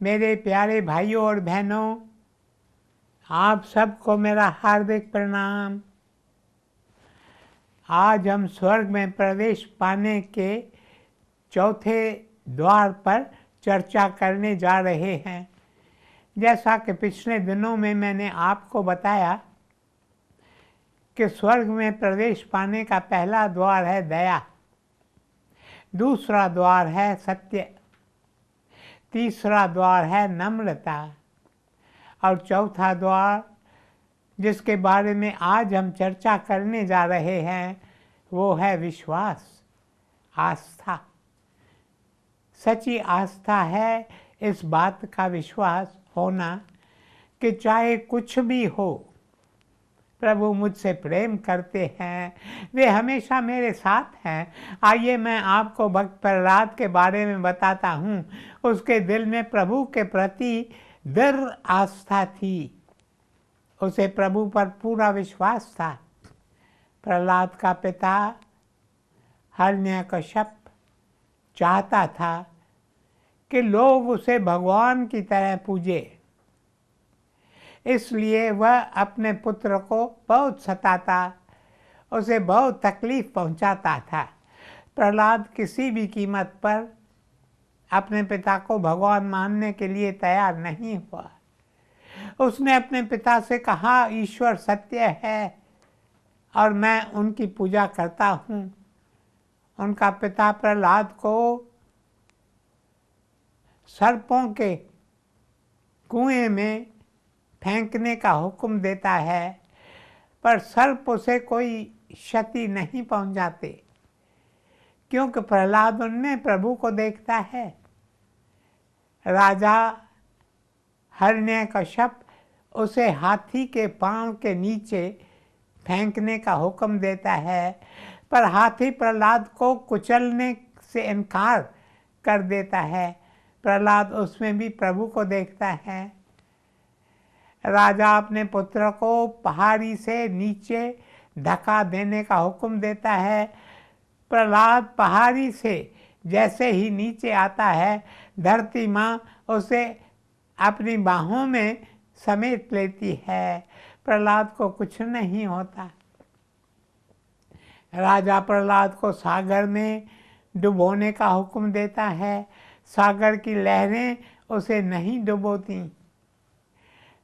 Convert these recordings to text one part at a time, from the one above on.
मेरे प्यारे भाइयों और बहनों, आप सबको मेरा हार्दिक प्रणाम। आज हम स्वर्ग में प्रवेश पाने के चौथे द्वार पर चर्चा करने जा रहे हैं। जैसा कि पिछले दिनों में मैंने आपको बताया कि स्वर्ग में प्रवेश पाने का पहला द्वार है दया, दूसरा द्वार है सत्य, तीसरा द्वार है नम्रता और चौथा द्वार जिसके बारे में आज हम चर्चा करने जा रहे हैं वो है विश्वास, आस्था। सच्ची आस्था है इस बात का विश्वास होना कि चाहे कुछ भी हो, प्रभु मुझसे प्रेम करते हैं, वे हमेशा मेरे साथ हैं। आइए मैं आपको भक्त प्रहलाद के बारे में बताता हूँ। उसके दिल में प्रभु के प्रति दृढ़ आस्था थी, उसे प्रभु पर पूरा विश्वास था। प्रहलाद का पिता हिरण्यकश्यप चाहता था कि लोग उसे भगवान की तरह पूजे, इसलिए वह अपने पुत्र को बहुत सताता, उसे बहुत तकलीफ पहुंचाता था। प्रहलाद किसी भी कीमत पर अपने पिता को भगवान मानने के लिए तैयार नहीं हुआ। उसने अपने पिता से कहा, ईश्वर सत्य है और मैं उनकी पूजा करता हूँ। उनका पिता प्रहलाद को सर्पों के कुएं में फेंकने का हुक्म देता है, पर सर्प उसे कोई क्षति नहीं पहुंचाते क्योंकि प्रहलाद उनमें प्रभु को देखता है। राजा हिरण्यकश्यप उसे हाथी के पांव के नीचे फेंकने का हुक्म देता है, पर हाथी प्रहलाद को कुचलने से इनकार कर देता है। प्रहलाद उसमें भी प्रभु को देखता है। राजा अपने पुत्र को पहाड़ी से नीचे धक्का देने का हुक्म देता है। प्रहलाद पहाड़ी से जैसे ही नीचे आता है, धरती माँ उसे अपनी बाहों में समेट लेती है। प्रहलाद को कुछ नहीं होता। राजा प्रहलाद को सागर में डुबोने का हुक्म देता है। सागर की लहरें उसे नहीं डुबोती।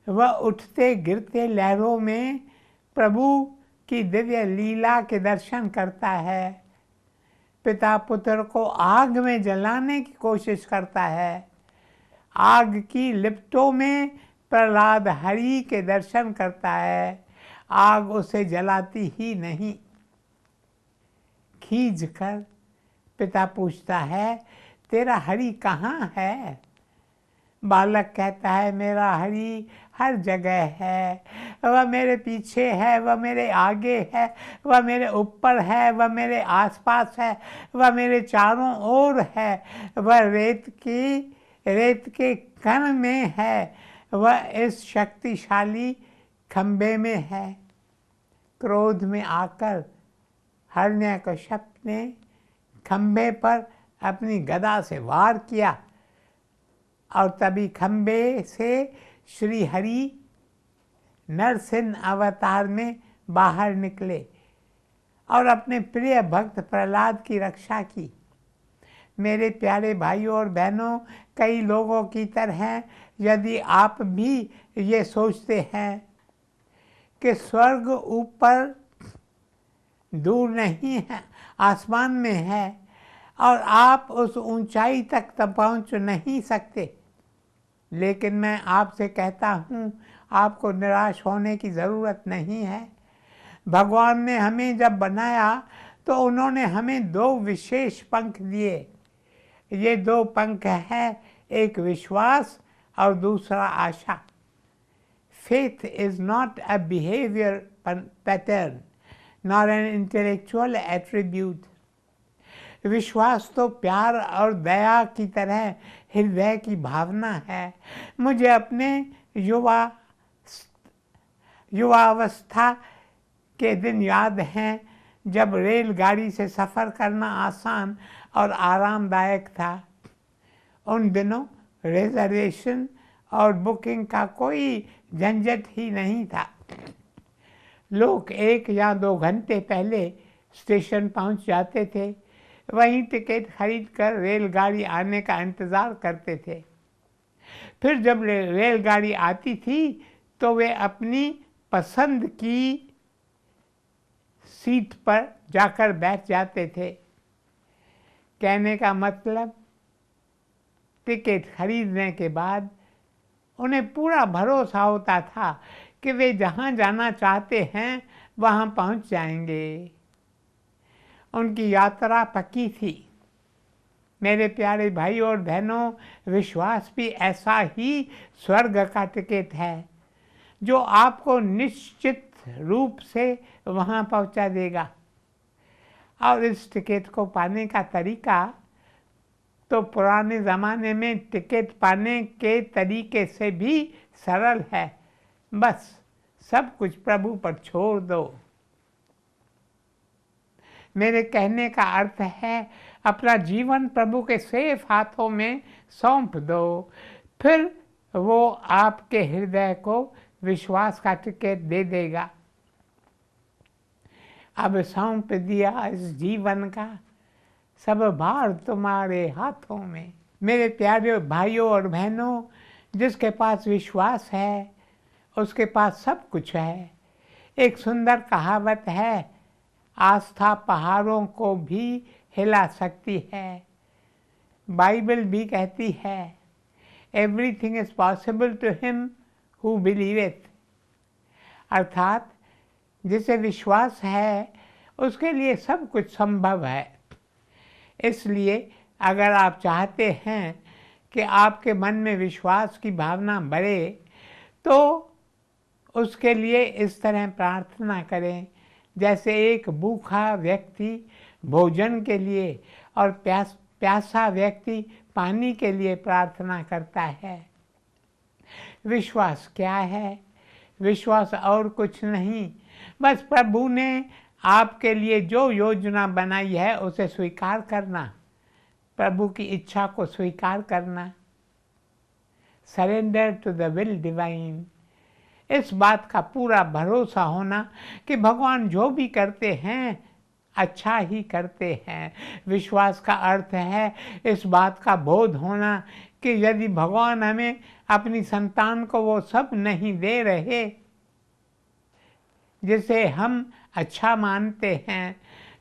वह उठते गिरते लहरों में प्रभु की दिव्य लीला के दर्शन करता है। पिता पुत्र को आग में जलाने की कोशिश करता है। आग की लिपटों में प्रहलाद हरि के दर्शन करता है। आग उसे जलाती ही नहीं। खींच कर पिता पूछता है, तेरा हरि कहाँ है? बालक कहता है, मेरा हरि हर जगह है। वह मेरे पीछे है, वह मेरे आगे है, वह मेरे ऊपर है, वह मेरे आसपास है, वह मेरे चारों ओर है। वह रेत के कण में है, वह इस शक्तिशाली खंबे में है। क्रोध में आकर हिरण्यकश्यप ने खंबे पर अपनी गदा से वार किया और तभी खंबे से श्री हरि नरसिंह अवतार में बाहर निकले और अपने प्रिय भक्त प्रहलाद की रक्षा की। मेरे प्यारे भाइयों और बहनों, कई लोगों की तरह यदि आप भी ये सोचते हैं कि स्वर्ग ऊपर दूर नहीं है, आसमान में है और आप उस ऊंचाई तक पहुंच नहीं सकते, लेकिन मैं आपसे कहता हूँ, आपको निराश होने की ज़रूरत नहीं है। भगवान ने हमें जब बनाया तो उन्होंने हमें दो विशेष पंख दिए। ये दो पंख हैं, एक विश्वास और दूसरा आशा। Faith is not a behavior pattern nor an intellectual attribute. विश्वास तो प्यार और दया की तरह हृदय की भावना है। मुझे अपने युवावस्था के दिन याद हैं जब रेलगाड़ी से सफ़र करना आसान और आरामदायक था। उन दिनों रिजर्वेशन और बुकिंग का कोई झंझट ही नहीं था। लोग 1 या 2 घंटे पहले स्टेशन पहुंच जाते थे, वहीं टिकट खरीदकर रेलगाड़ी आने का इंतज़ार करते थे। फिर जब रेलगाड़ी आती थी तो वे अपनी पसंद की सीट पर जाकर बैठ जाते थे। कहने का मतलब, टिकट खरीदने के बाद उन्हें पूरा भरोसा होता था कि वे जहाँ जाना चाहते हैं वहाँ पहुँच जाएंगे। उनकी यात्रा पक्की थी। मेरे प्यारे भाइयों और बहनों, विश्वास भी ऐसा ही स्वर्ग का टिकट है जो आपको निश्चित रूप से वहाँ पहुँचा देगा। और इस टिकट को पाने का तरीका तो पुराने ज़माने में टिकट पाने के तरीके से भी सरल है। बस सब कुछ प्रभु पर छोड़ दो। मेरे कहने का अर्थ है, अपना जीवन प्रभु के सेफ हाथों में सौंप दो, फिर वो आपके हृदय को विश्वास का टिकट दे देगा। अब सौंप दिया इस जीवन का सब भार तुम्हारे हाथों में। मेरे प्यारे भाइयों और बहनों, जिसके पास विश्वास है उसके पास सब कुछ है। एक सुंदर कहावत है, आस्था पहाड़ों को भी हिला सकती है। बाइबल भी कहती है, everything is possible to him who believeth. अर्थात जिसे विश्वास है उसके लिए सब कुछ संभव है। इसलिए अगर आप चाहते हैं कि आपके मन में विश्वास की भावना बढ़े तो उसके लिए इस तरह प्रार्थना करें, जैसे एक भूखा व्यक्ति भोजन के लिए और प्यासा व्यक्ति पानी के लिए प्रार्थना करता है। विश्वास क्या है? विश्वास और कुछ नहीं, बस प्रभु ने आपके लिए जो योजना बनाई है उसे स्वीकार करना, प्रभु की इच्छा को स्वीकार करना। Surrender to the will divine. इस बात का पूरा भरोसा होना कि भगवान जो भी करते हैं अच्छा ही करते हैं। विश्वास का अर्थ है इस बात का बोध होना कि यदि भगवान हमें अपनी संतान को वो सब नहीं दे रहे जिसे हम अच्छा मानते हैं,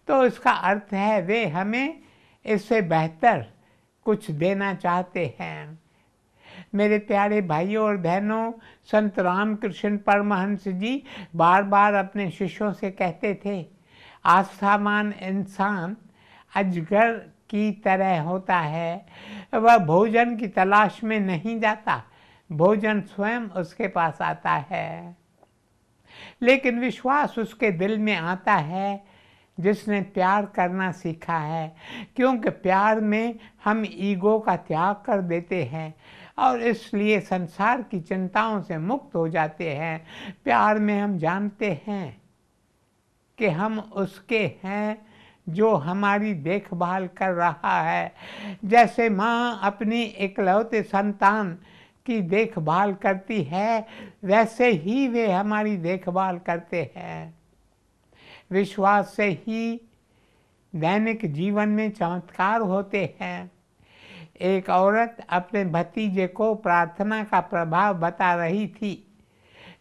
तो इसका अर्थ है वे हमें इससे बेहतर कुछ देना चाहते हैं। मेरे प्यारे भाइयों और बहनों, संत रामकृष्ण परमहंस जी बार बार अपने शिष्यों से कहते थे, आस्थावान इंसान अजगर की तरह होता है। वह भोजन की तलाश में नहीं जाता, भोजन स्वयं उसके पास आता है। लेकिन विश्वास उसके दिल में आता है जिसने प्यार करना सीखा है, क्योंकि प्यार में हम ईगो का त्याग कर देते हैं और इसलिए संसार की चिंताओं से मुक्त हो जाते हैं। प्यार में हम जानते हैं कि हम उसके हैं जो हमारी देखभाल कर रहा है। जैसे माँ अपनी इकलौते संतान की देखभाल करती है, वैसे ही वे हमारी देखभाल करते हैं। विश्वास से ही दैनिक जीवन में चमत्कार होते हैं। एक औरत अपने भतीजे को प्रार्थना का प्रभाव बता रही थी।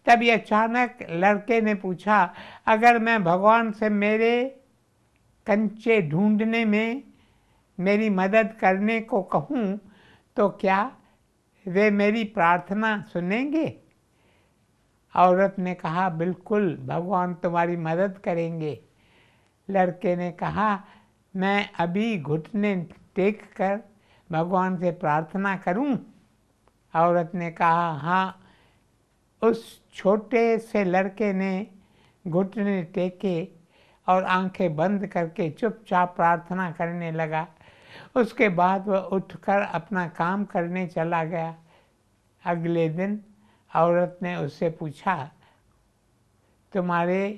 तभी अचानक लड़के ने पूछा, अगर मैं भगवान से मेरे कंचे ढूंढने में मेरी मदद करने को कहूँ तो क्या वे मेरी प्रार्थना सुनेंगे? औरत ने कहा, बिल्कुल, भगवान तुम्हारी मदद करेंगे। लड़के ने कहा, मैं अभी घुटने टेक कर भगवान से प्रार्थना करूं? औरत ने कहा, हाँ। उस छोटे से लड़के ने घुटने टेके और आंखें बंद करके चुपचाप प्रार्थना करने लगा। उसके बाद वह उठकर अपना काम करने चला गया। अगले दिन औरत ने उससे पूछा, तुम्हारे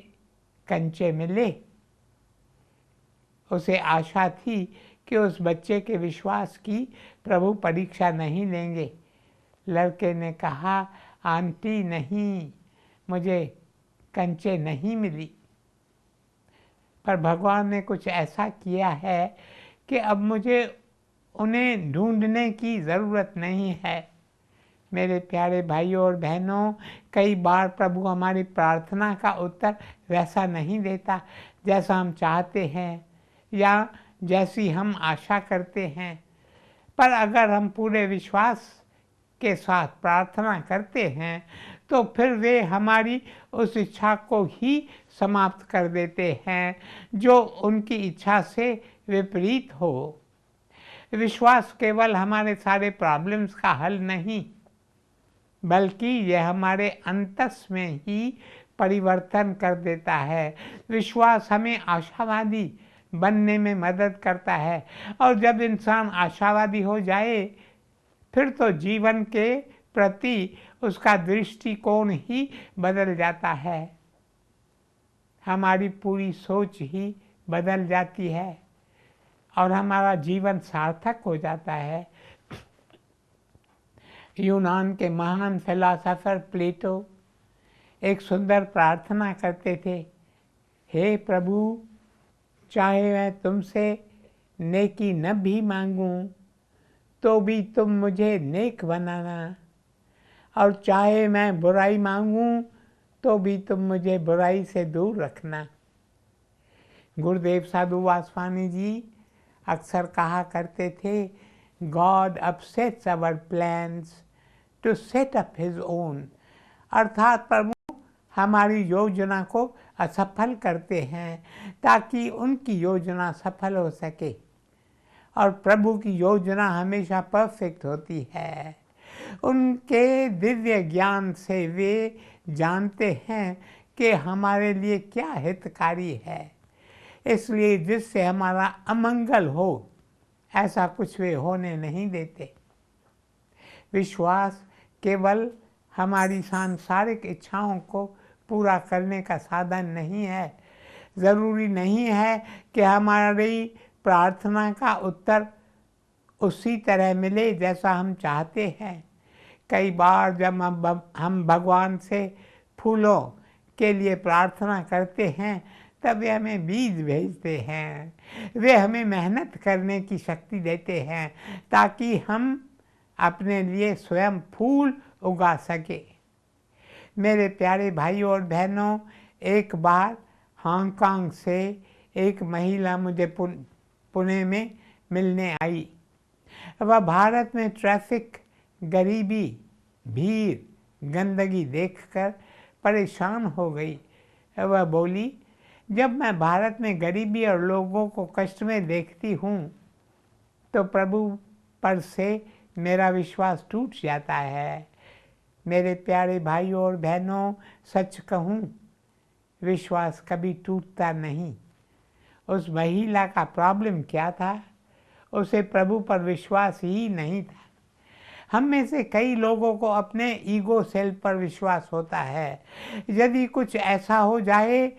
कंचे मिले? उसे आशा थी कि उस बच्चे के विश्वास की प्रभु परीक्षा नहीं लेंगे। लड़के ने कहा, आंटी नहीं, मुझे कंचे नहीं मिली। पर भगवान ने कुछ ऐसा किया है कि अब मुझे उन्हें ढूंढने की ज़रूरत नहीं है। मेरे प्यारे भाइयों और बहनों, कई बार प्रभु हमारी प्रार्थना का उत्तर वैसा नहीं देता जैसा हम चाहते हैं या जैसी हम आशा करते हैं। पर अगर हम पूरे विश्वास के साथ प्रार्थना करते हैं तो फिर वे हमारी उस इच्छा को ही समाप्त कर देते हैं जो उनकी इच्छा से विपरीत हो। विश्वास केवल हमारे सारे प्रॉब्लम्स का हल नहीं, बल्कि यह हमारे अंतस में ही परिवर्तन कर देता है। विश्वास हमें आशावादी बनने में मदद करता है, और जब इंसान आशावादी हो जाए फिर तो जीवन के प्रति उसका दृष्टिकोण ही बदल जाता है, हमारी पूरी सोच ही बदल जाती है और हमारा जीवन सार्थक हो जाता है। यूनान के महान फिलॉसफर प्लेटो एक सुंदर प्रार्थना करते थे, हे प्रभु, चाहे मैं तुमसे नेकी न भी मांगूं तो भी तुम मुझे नेक बनाना, और चाहे मैं बुराई मांगूं तो भी तुम मुझे बुराई से दूर रखना। गुरुदेव साधु वासवानी जी अक्सर कहा करते थे, God upsets our plans to set up his own, अर्थात प्रभु हमारी योजना को असफल करते हैं ताकि उनकी योजना सफल हो सके, और प्रभु की योजना हमेशा परफेक्ट होती है। उनके दिव्य ज्ञान से वे जानते हैं कि हमारे लिए क्या हितकारी है, इसलिए जिससे हमारा अमंगल हो ऐसा कुछ वे होने नहीं देते। विश्वास केवल हमारी सांसारिक इच्छाओं को पूरा करने का साधन नहीं है। ज़रूरी नहीं है कि हमारी प्रार्थना का उत्तर उसी तरह मिले जैसा हम चाहते हैं। कई बार जब हम भगवान से फूलों के लिए प्रार्थना करते हैं तब वे हमें बीज भेजते हैं, वे हमें मेहनत करने की शक्ति देते हैं ताकि हम अपने लिए स्वयं फूल उगा सके। मेरे प्यारे भाइयों और बहनों, एक बार हांगकांग से एक महिला मुझे पुणे में मिलने आई। वह भारत में ट्रैफिक, गरीबी, भीड़, गंदगी देखकर परेशान हो गई। वह बोली, जब मैं भारत में गरीबी और लोगों को कष्ट में देखती हूँ तो प्रभु पर से मेरा विश्वास टूट जाता है। मेरे प्यारे भाइयों और बहनों, सच कहूँ, विश्वास कभी टूटता नहीं। उस महिला का प्रॉब्लम क्या था? उसे प्रभु पर विश्वास ही नहीं था। हम में से कई लोगों को अपने ईगो सेल्फ पर विश्वास होता है। यदि कुछ ऐसा हो जाए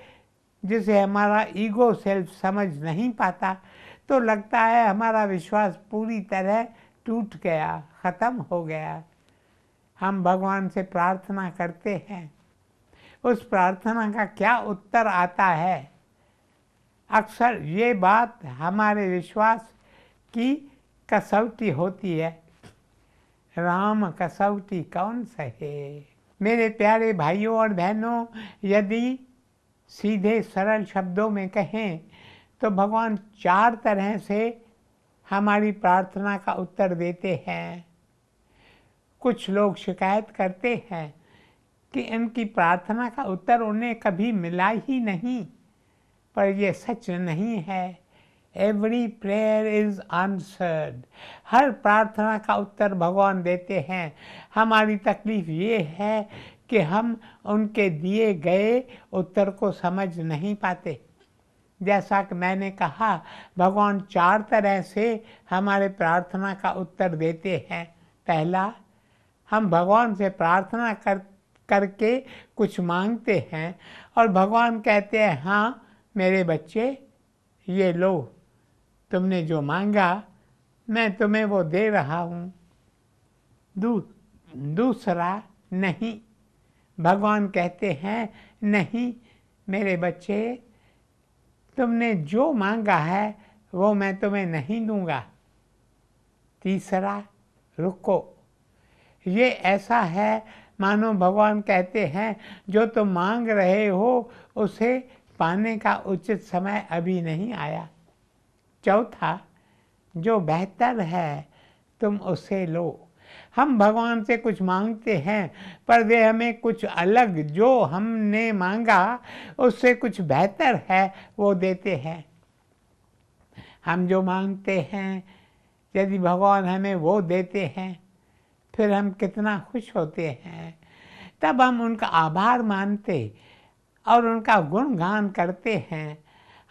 जिसे हमारा ईगो सेल्फ समझ नहीं पाता तो लगता है हमारा विश्वास पूरी तरह टूट गया, ख़त्म हो गया। हम भगवान से प्रार्थना करते हैं, उस प्रार्थना का क्या उत्तर आता है? अक्सर ये बात हमारे विश्वास की कसौटी होती है। राम कसौटी कौन सहे? मेरे प्यारे भाइयों और बहनों, यदि सीधे सरल शब्दों में कहें तो भगवान 4 तरह से हमारी प्रार्थना का उत्तर देते हैं। कुछ लोग शिकायत करते हैं कि इनकी प्रार्थना का उत्तर उन्हें कभी मिला ही नहीं, पर यह सच नहीं है। Every prayer is answered. हर प्रार्थना का उत्तर भगवान देते हैं। हमारी तकलीफ़ ये है कि हम उनके दिए गए उत्तर को समझ नहीं पाते। जैसा कि मैंने कहा, भगवान 4 तरह से हमारे प्रार्थना का उत्तर देते हैं। पहला, हम भगवान से प्रार्थना करके कुछ मांगते हैं और भगवान कहते हैं, हाँ मेरे बच्चे, ये लो, तुमने जो मांगा मैं तुम्हें वो दे रहा हूँ। दूसरा नहीं। भगवान कहते हैं नहीं मेरे बच्चे, तुमने जो मांगा है वो मैं तुम्हें नहीं दूंगा। तीसरा रुको। ये ऐसा है मानो भगवान कहते हैं जो तुम मांग रहे हो उसे पाने का उचित समय अभी नहीं आया। चौथा, जो बेहतर है तुम उसे लो। हम भगवान से कुछ मांगते हैं पर वे हमें कुछ अलग जो हमने मांगा उससे कुछ बेहतर है वो देते हैं। हम जो मांगते हैं यदि भगवान हमें वो देते हैं फिर हम कितना खुश होते हैं। तब हम उनका आभार मानते और उनका गुणगान करते हैं।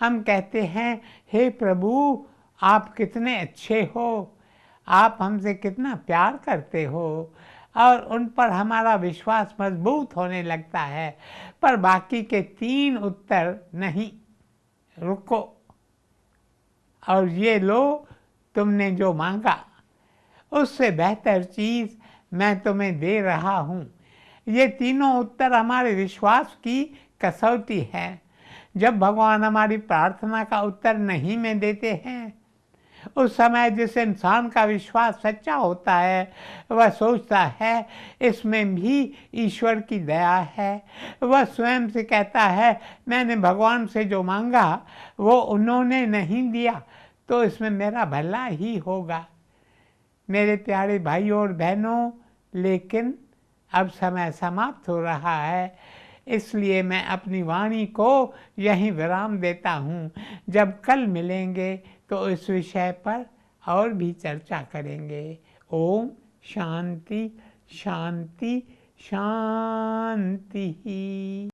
हम कहते हैं हे प्रभु आप कितने अच्छे हो, आप हमसे कितना प्यार करते हो, और उन पर हमारा विश्वास मजबूत होने लगता है। पर बाकी के 3 उत्तर नहीं। रुको और ये लो, तुमने जो मांगा उससे बेहतर चीज़ मैं तुम्हें दे रहा हूँ। ये तीनों उत्तर हमारे विश्वास की कसौटी है। जब भगवान हमारी प्रार्थना का उत्तर नहीं में देते हैं उस समय जिस इंसान का विश्वास सच्चा होता है वह सोचता है इसमें भी ईश्वर की दया है। वह स्वयं से कहता है मैंने भगवान से जो मांगा वो उन्होंने नहीं दिया तो इसमें मेरा भला ही होगा। मेरे प्यारे भाइयों और बहनों, लेकिन अब समय समाप्त हो रहा है, इसलिए मैं अपनी वाणी को यहीं विराम देता हूँ। जब कल मिलेंगे तो इस विषय पर और भी चर्चा करेंगे। ओम शांति शांति शांति।